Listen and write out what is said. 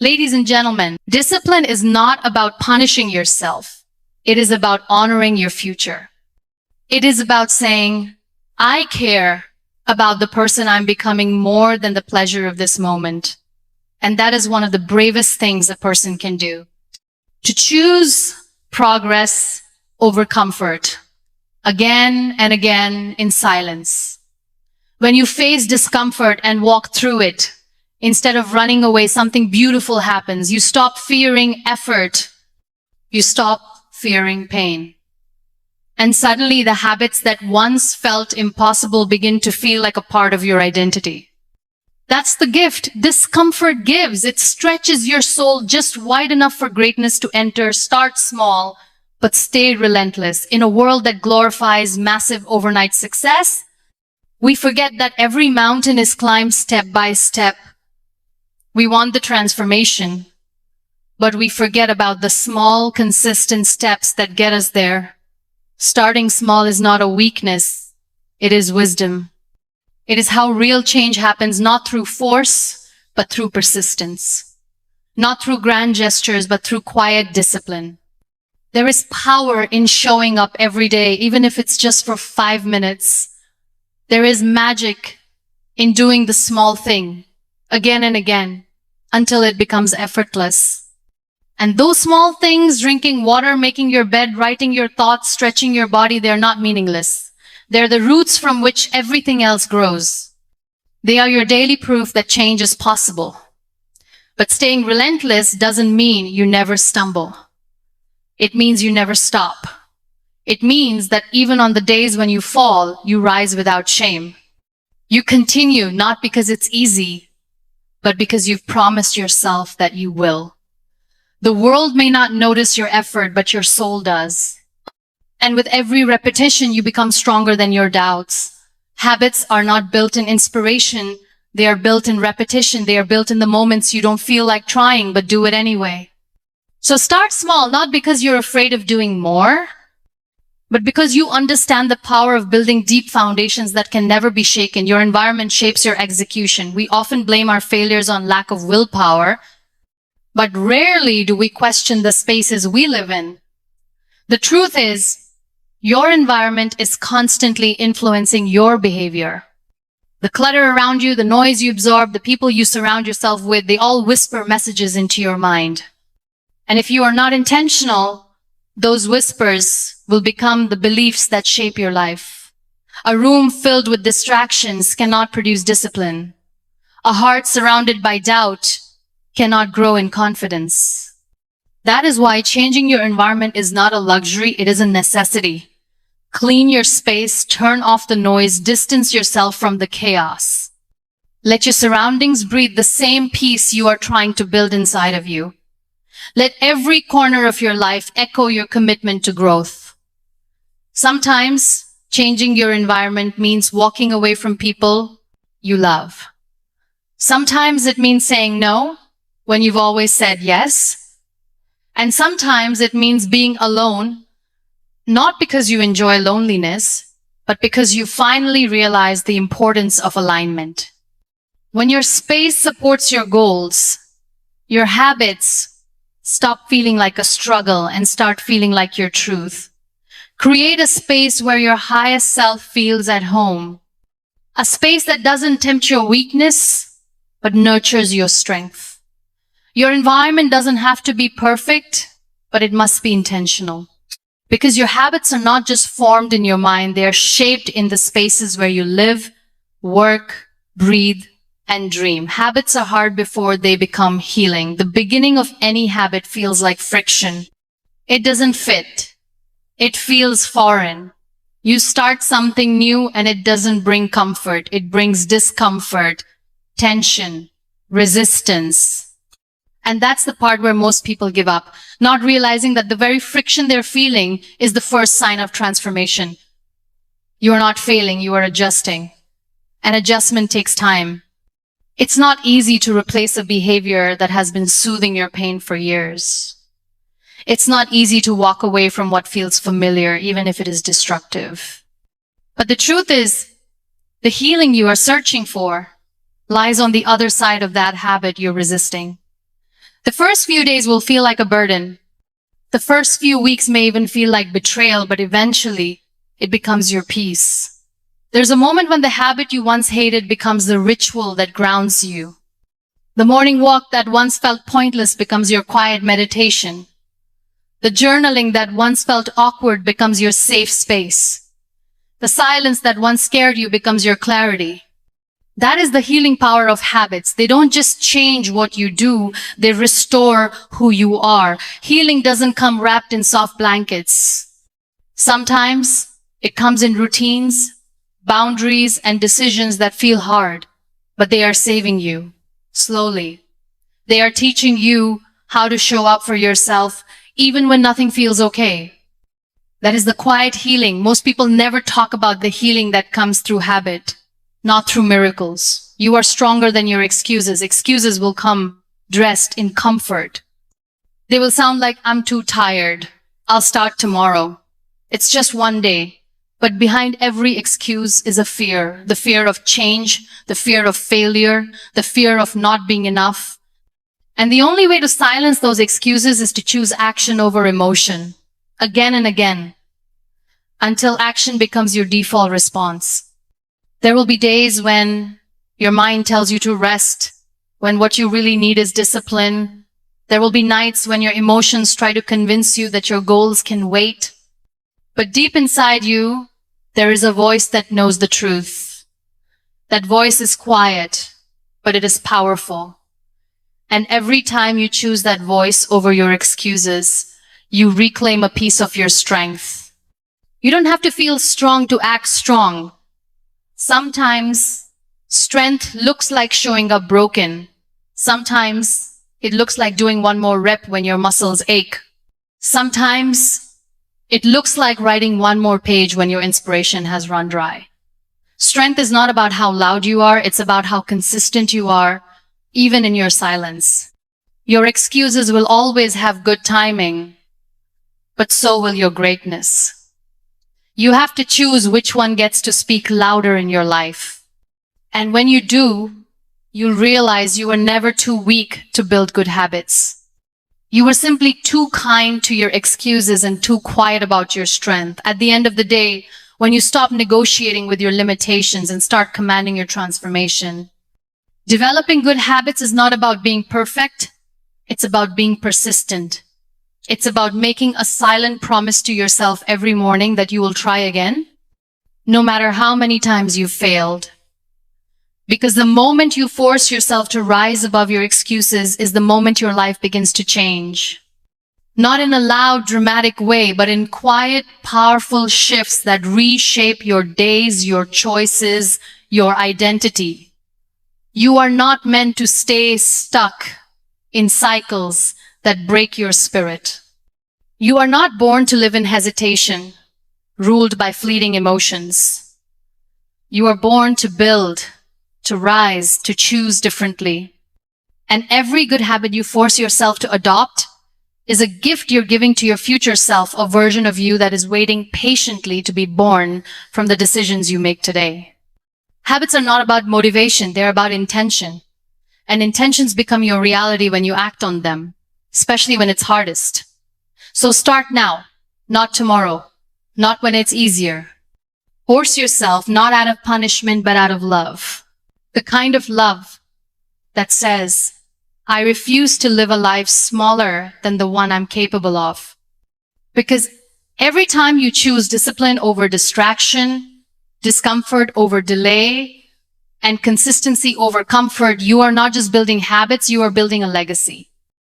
Ladies and gentlemen, discipline is not about punishing yourself. It is about honoring your future. It is about saying, I care about the person I'm becoming more than the pleasure of this moment. And that is one of the bravest things a person can do. To choose progress over comfort, again and again in silence. When you face discomfort and walk through it, instead of running away, something beautiful happens. You stop fearing effort. You stop fearing pain. And suddenly the habits that once felt impossible begin to feel like a part of your identity. That's the gift discomfort gives. It stretches your soul just wide enough for greatness to enter. Start small, but stay relentless. In a world that glorifies massive overnight success, we forget that every mountain is climbed step by step. We want the transformation, but we forget about the small, consistent steps that get us there. Starting small is not a weakness. It is wisdom. It is how real change happens, not through force, but through persistence. Not through grand gestures, but through quiet discipline. There is power in showing up every day, even if it's just for 5 minutes. There is magic in doing the small thing again and again until it becomes effortless. And those small things, drinking water, making your bed, writing your thoughts, stretching your body, they're not meaningless. They're the roots from which everything else grows. They are your daily proof that change is possible. But staying relentless doesn't mean you never stumble. It means you never stop. It means that even on the days when you fall, you rise without shame. You continue not because it's easy, but because you've promised yourself that you will. The world may not notice your effort, but your soul does. And with every repetition, you become stronger than your doubts. Habits are not built in inspiration. They are built in repetition. They are built in the moments you don't feel like trying, but do it anyway. So start small, not because you're afraid of doing more, but because you understand the power of building deep foundations that can never be shaken. Your environment shapes your execution. We often blame our failures on lack of willpower, but rarely do we question the spaces we live in. The truth is, your environment is constantly influencing your behavior. The clutter around you, the noise you absorb, the people you surround yourself with, they all whisper messages into your mind. And if you are not intentional, those whispers will become the beliefs that shape your life. A room filled with distractions cannot produce discipline. A heart surrounded by doubt cannot grow in confidence. That is why changing your environment is not a luxury, it is a necessity. Clean your space, turn off the noise, distance yourself from the chaos. Let your surroundings breathe the same peace you are trying to build inside of you. Let every corner of your life echo your commitment to growth. Sometimes changing your environment means walking away from people you love. Sometimes it means saying no when you've always said yes. And sometimes it means being alone, not because you enjoy loneliness, but because you finally realize the importance of alignment. When your space supports your goals, your habits stop feeling like a struggle and start feeling like your truth. Create a space where your highest self feels at home. A space that doesn't tempt your weakness, but nurtures your strength. Your environment doesn't have to be perfect, but it must be intentional. Because your habits are not just formed in your mind, they are shaped in the spaces where you live, work, breathe, and dream. Habits are hard before they become healing. The beginning of any habit feels like friction. It doesn't fit. It feels foreign. You start something new and it doesn't bring comfort. It brings discomfort, tension, resistance. And that's the part where most people give up, not realizing that the very friction they're feeling is the first sign of transformation. You are not failing, you are adjusting. And adjustment takes time. It's not easy to replace a behavior that has been soothing your pain for years. It's not easy to walk away from what feels familiar, even if it is destructive. But the truth is, the healing you are searching for lies on the other side of that habit you're resisting. The first few days will feel like a burden. The first few weeks may even feel like betrayal, but eventually it becomes your peace. There's a moment when the habit you once hated becomes the ritual that grounds you. The morning walk that once felt pointless becomes your quiet meditation. The journaling that once felt awkward becomes your safe space. The silence that once scared you becomes your clarity. That is the healing power of habits. They don't just change what you do, they restore who you are. Healing doesn't come wrapped in soft blankets. Sometimes it comes in routines, boundaries, and decisions that feel hard, but they are saving you slowly. They are teaching you how to show up for yourself even when nothing feels okay. That is the quiet healing. Most people never talk about the healing that comes through habit. Not through miracles. You are stronger than your excuses. Excuses will come dressed in comfort. They will sound like, I'm too tired. I'll start tomorrow. It's just one day. But behind every excuse is a fear. The fear of change, the fear of failure, the fear of not being enough. And the only way to silence those excuses is to choose action over emotion. Again and again. Until action becomes your default response. There will be days when your mind tells you to rest, when what you really need is discipline. There will be nights when your emotions try to convince you that your goals can wait. But deep inside you, there is a voice that knows the truth. That voice is quiet, but it is powerful. And every time you choose that voice over your excuses, you reclaim a piece of your strength. You don't have to feel strong to act strong. Sometimes strength looks like showing up broken. Sometimes it looks like doing one more rep when your muscles ache. Sometimes it looks like writing one more page when your inspiration has run dry. Strength is not about how loud you are, it's about how consistent you are, even in your silence. Your excuses will always have good timing, but so will your greatness. You have to choose which one gets to speak louder in your life. And when you do, you'll realize you were never too weak to build good habits. You were simply too kind to your excuses and too quiet about your strength. At the end of the day, when you stop negotiating with your limitations and start commanding your transformation, developing good habits is not about being perfect. It's about being persistent. It's about making a silent promise to yourself every morning that you will try again, no matter how many times you've failed. Because the moment you force yourself to rise above your excuses is the moment your life begins to change. Not in a loud, dramatic way, but in quiet, powerful shifts that reshape your days, your choices, your identity. You are not meant to stay stuck in cycles that break your spirit. You are not born to live in hesitation, ruled by fleeting emotions. You are born to build, to rise, to choose differently. And every good habit you force yourself to adopt is a gift you're giving to your future self, a version of you that is waiting patiently to be born from the decisions you make today. Habits are not about motivation, they're about intention. And intentions become your reality when you act on them, especially when it's hardest. So start now, not tomorrow, not when it's easier. Force yourself not out of punishment, but out of love. The kind of love that says, I refuse to live a life smaller than the one I'm capable of. Because every time you choose discipline over distraction, discomfort over delay, and consistency over comfort, you are not just building habits, you are building a legacy.